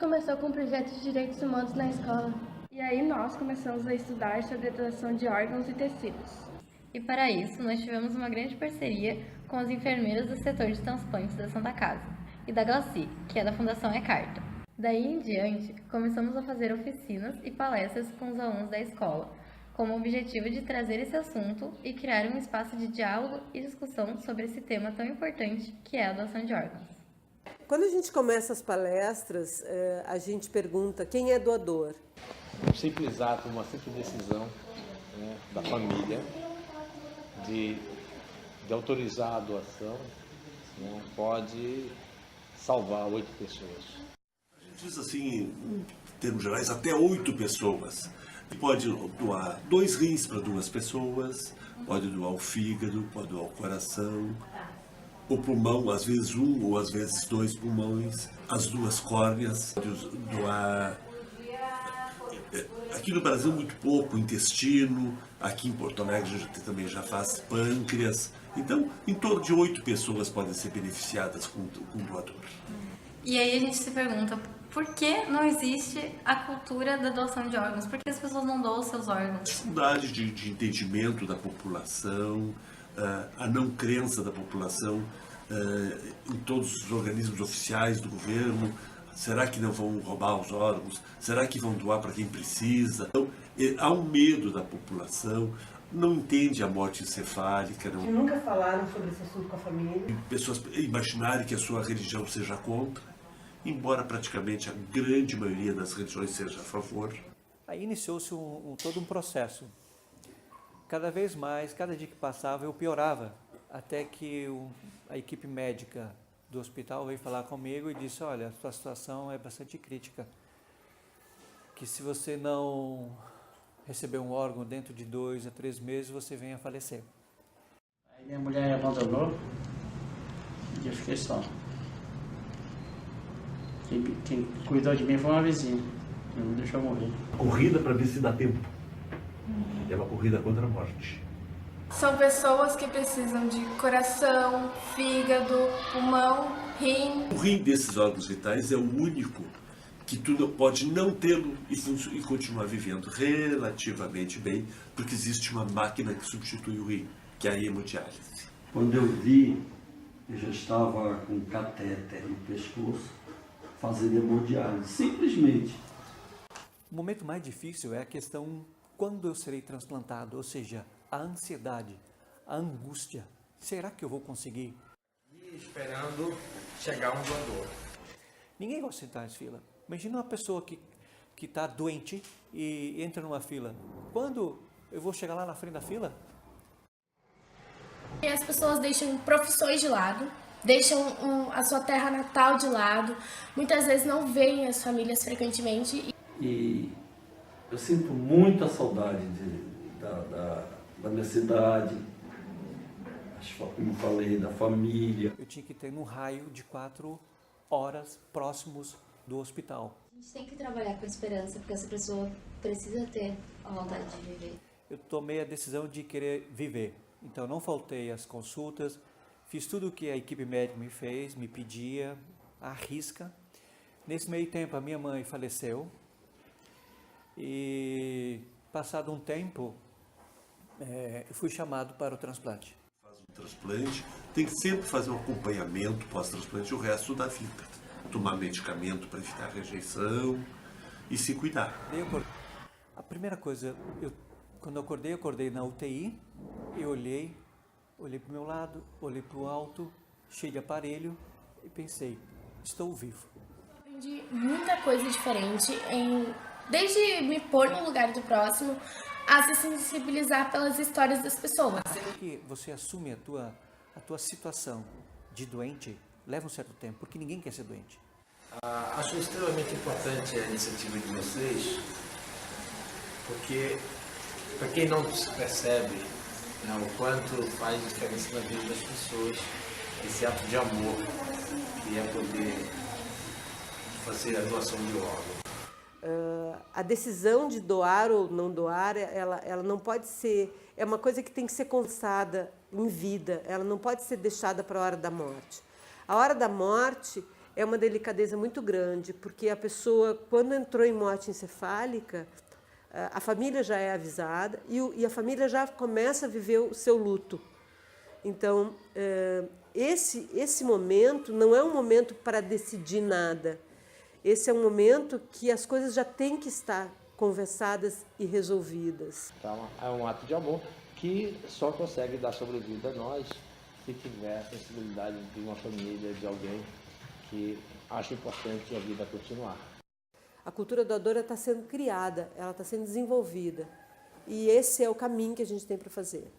começou com o projeto de direitos humanos na escola. E aí nós começamos a estudar sobre a doação de órgãos e tecidos. E para isso, nós tivemos uma grande parceria com as enfermeiras do setor de transplantes da Santa Casa e da Glaci, que é da Fundação E-Carta. Daí em diante, começamos a fazer oficinas e palestras com os alunos da escola, com o objetivo de trazer esse assunto e criar um espaço de diálogo e discussão sobre esse tema tão importante que é a doação de órgãos. Quando a gente começa as palestras, a gente pergunta quem é doador. Um simples ato, uma simples decisão, né, da família de autorizar a doação, né, pode salvar 8 pessoas. A gente diz assim, em termos gerais, até 8 pessoas. Pode doar 2 rins para 2 pessoas, pode doar o fígado, pode doar o coração, o pulmão, às vezes 1 ou às vezes 2 pulmões, as 2 córneas, pode doar. Aqui no Brasil muito pouco, intestino, aqui em Porto Alegre também já faz pâncreas. Então, em torno de 8 pessoas podem ser beneficiadas com o doador. E aí a gente se pergunta, por que não existe a cultura da doação de órgãos? Por que as pessoas não doam seus órgãos? Dificuldade de entendimento da população, a não crença da população em todos os organismos oficiais do governo. Será que não vão roubar os órgãos? Será que vão doar para quem precisa? Então, há um medo da população, não entende a morte encefálica. Não... Nunca falaram sobre esse assunto com a família? Pessoas imaginarem que a sua religião seja contra, embora praticamente a grande maioria das religiões seja a favor. Aí iniciou-se todo um processo. Cada vez mais, cada dia que passava, eu piorava, até que a equipe médica do hospital veio falar comigo e disse, olha, a sua situação é bastante crítica, que se você não receber um órgão dentro de 2 a 3 meses, você vem a falecer. Aí minha mulher abandonou e eu fiquei só. Quem cuidou de mim foi uma vizinha, não deixou eu morrer. Corrida para ver se dá tempo. É uma corrida contra a morte. São pessoas que precisam de coração, fígado, pulmão, rim. O rim desses órgãos vitais é o único que tu pode não tê-lo e continuar vivendo relativamente bem, porque existe uma máquina que substitui o rim, que é a hemodiálise. Quando eu vi, eu já estava com catéter no pescoço, fazendo hemodiálise, simplesmente. O momento mais difícil é a questão quando eu serei transplantado, ou seja, a ansiedade, a angústia. Será que eu vou conseguir? E esperando chegar um doador. Ninguém gosta de sentar em fila. Imagina uma pessoa que está doente e entra numa fila. Quando eu vou chegar lá na frente da fila? E as pessoas deixam profissões de lado, deixam a sua terra natal de lado, muitas vezes não veem as famílias frequentemente. E eu sinto muita saudade da minha cidade, como eu falei, da família. Eu tinha que ter um raio de 4 horas próximos do hospital. A gente tem que trabalhar com esperança, porque essa pessoa precisa ter a vontade de viver. Eu tomei a decisão de querer viver. Então não faltei às consultas, fiz tudo o que a equipe médica me fez, me pedia, à risca. Nesse meio tempo a minha mãe faleceu e passado um tempo eu fui chamado para o transplante. Faz um transplante, tem que sempre fazer um acompanhamento pós-transplante o resto da vida. Tomar medicamento para evitar a rejeição e se cuidar. A primeira coisa, quando eu acordei na UTI, eu olhei para o meu lado, olhei para o alto, cheio de aparelho e pensei, estou vivo. Aprendi muita coisa diferente, desde me pôr no lugar do próximo, a se sensibilizar pelas histórias das pessoas. Sempre que você assume a tua situação de doente, leva um certo tempo, porque ninguém quer ser doente. Acho extremamente importante a iniciativa de vocês, porque para quem não se percebe, né, o quanto faz diferença na vida das pessoas, esse ato de amor, que é poder fazer a doação de órgãos. A decisão de doar ou não doar, ela não pode ser, é uma coisa que tem que ser conquistada em vida, ela não pode ser deixada para a hora da morte. A hora da morte é uma delicadeza muito grande, porque a pessoa, quando entrou em morte encefálica, a família já é avisada e a família já começa a viver o seu luto. Então, esse momento não é um momento para decidir nada. Esse é um momento que as coisas já têm que estar conversadas e resolvidas. Então, é um ato de amor que só consegue dar sobrevida a nós se tiver a sensibilidade de uma família, de alguém que acha importante a vida continuar. A cultura doadora está sendo criada, ela está sendo desenvolvida. E esse é o caminho que a gente tem para fazer.